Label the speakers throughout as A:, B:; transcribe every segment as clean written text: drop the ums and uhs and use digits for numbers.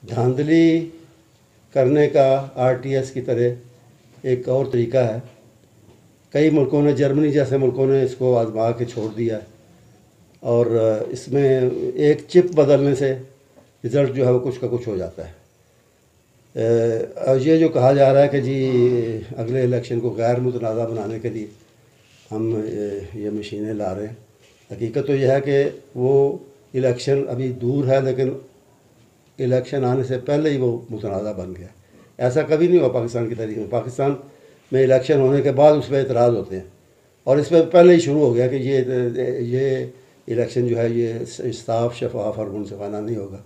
A: धांधली करने का आरटीएस की तरह एक और तरीका है। कई मुल्कों ने, जर्मनी जैसे मुल्कों ने इसको आजमा के छोड़ दिया है और इसमें एक चिप बदलने से रिज़ल्ट जो है वो कुछ का कुछ हो जाता है। और ये जो कहा जा रहा है कि जी अगले इलेक्शन को गैर मुतनाज़ा बनाने के लिए हम ये मशीनें ला रहे हैं, हकीकत तो यह है कि वो इलेक्शन अभी दूर है, लेकिन इलेक्शन आने से पहले ही वो मुतनाज़ा बन गया। ऐसा कभी नहीं हुआ पाकिस्तान की तारीख में। पाकिस्तान में इलेक्शन होने के बाद उस पर एतराज़ होते हैं और इस पर पहले ही शुरू हो गया कि ये इलेक्शन जो है ये साफ शफाफ और मुनसिफाना नहीं होगा।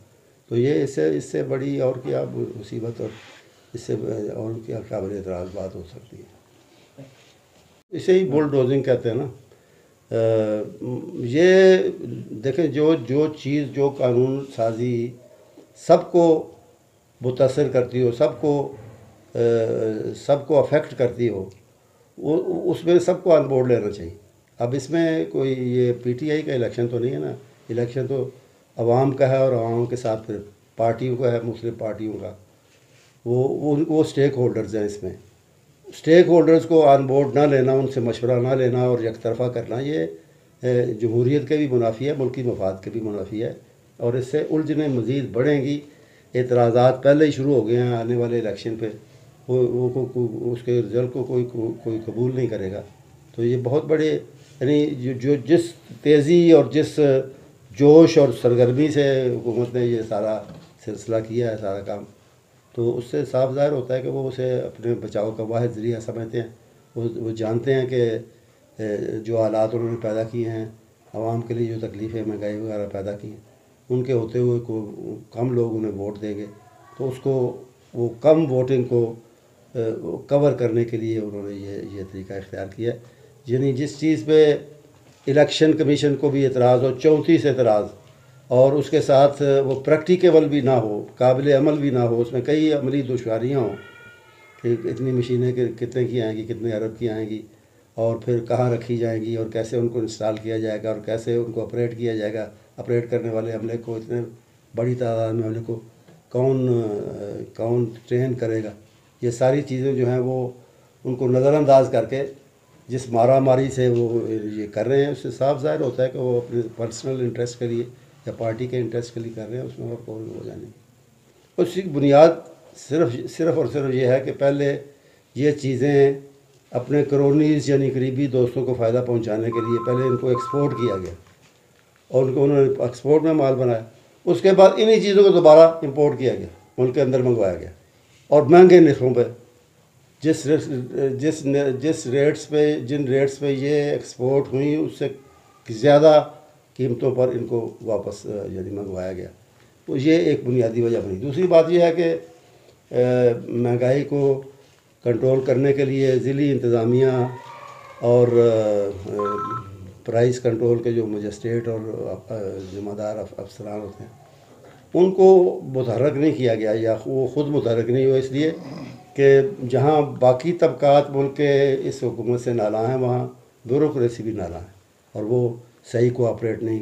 A: तो ये इससे बड़ी और क्या मुसीबत और इससे और क्या काबिल एतराज़ बात हो सकती है। इसे ही बुलडोजिंग कहते हैं ना। ये देखें, जो चीज़, जो कानून साजी सबको मुतासर करती हो, सबको अफेक्ट करती हो, उसमें सबको ऑन बोर्ड लेना चाहिए। अब इसमें कोई ये पीटीआई का इलेक्शन तो नहीं है ना, इलेक्शन तो अवाम का है और अवाम के साथ फिर पार्टियों का है, मुख्तलिफ पार्टियों का। वो स्टेक होल्डर्स हैं। इसमें स्टेक होल्डर्स को ऑन बोर्ड ना लेना, उनसे मशवरा ना लेना और एक तरफा करना, ये जमहूरियत के भी मुनाफी है, मुल्की मफाद के भी मुनाफी है और इससे उलझनें मज़ीद बढ़ेंगी। एतराज़ात पहले ही शुरू हो गए हैं आने वाले इलेक्शन पे, उसके रिज़ल्ट को कोई कबूल नहीं करेगा। तो ये बहुत बड़े, यानी जो जिस तेज़ी और जिस जोश और सरगर्मी से हुकूमत ने ये सारा सिलसिला किया है, सारा काम, तो उससे साफ ज़ाहिर होता है कि वो उसे अपने बचाव का वाहिद ज़रिया समझते हैं। वो जानते हैं कि जो हालात उन्होंने पैदा किए हैं, आवाम के लिए जो तकलीफ़ें, महंगाई वगैरह पैदा की हैं, उनके होते हुए को कम लोग उन्हें वोट देंगे, तो उसको वो कम वोटिंग को कवर करने के लिए उन्होंने ये तरीका इख्तियार किया है। यानी जिस चीज़ पे इलेक्शन कमीशन को भी एतराज़ हो, 34 एतराज़, और उसके साथ वो प्रैक्टिकेबल भी ना हो, काबिल अमल भी ना हो, उसमें कई अमली दुश्वारियाँ हों कि इतनी मशीनें कितने की आएंगी, कितने अरब की आएंगी, और फिर कहाँ रखी जाएंगी और कैसे उनको इंस्टॉल किया जाएगा और कैसे उनको ऑपरेट किया जाएगा। ऑपरेट करने वाले अमले को, इतने बड़ी तादाद में अमले को कौन ट्रेन करेगा। ये सारी चीज़ें जो हैं वो उनको नज़रअंदाज करके जिस मारा मारी से वो ये कर रहे हैं, उससे साफ ज़ाहिर होता है कि वो अपने पर्सनल इंटरेस्ट के लिए या पार्टी के इंटरेस्ट के लिए कर रहे हैं। उसमें और कोई हो जाने। उसकी बुनियाद सिर्फ़ और सिर्फ ये है कि पहले ये चीज़ें अपने क्रोनीज़ यानी करीबी दोस्तों को फ़ायदा पहुंचाने के लिए पहले इनको एक्सपोर्ट किया गया और उन्होंने एक्सपोर्ट में माल बनाया। उसके बाद इन्हीं चीज़ों को दोबारा इंपोर्ट किया गया, मुल्क के अंदर मंगवाया गया और महंगे नरखों पर, जिन रेट्स पे ये एक्सपोर्ट हुई उससे ज़्यादा कीमतों पर इनको वापस यानी मंगवाया गया। तो ये एक बुनियादी वजह बनी। दूसरी बात यह है कि महंगाई को कंट्रोल करने के लिए ज़िली इंतज़ामिया और प्राइस कंट्रोल के जो मजिस्ट्रेट और ज़िम्मेदार अफसरान होते हैं, उनको मुतहर्रिक नहीं किया गया या वो ख़ुद मुतहर्रिक नहीं हुए, इसलिए कि जहाँ बाकी तबकात मुल्क के इस हुकूमत से नाला हैं, वहाँ ब्यूरोक्रेसी भी नाला है और वो सही कोऑपरेट नहीं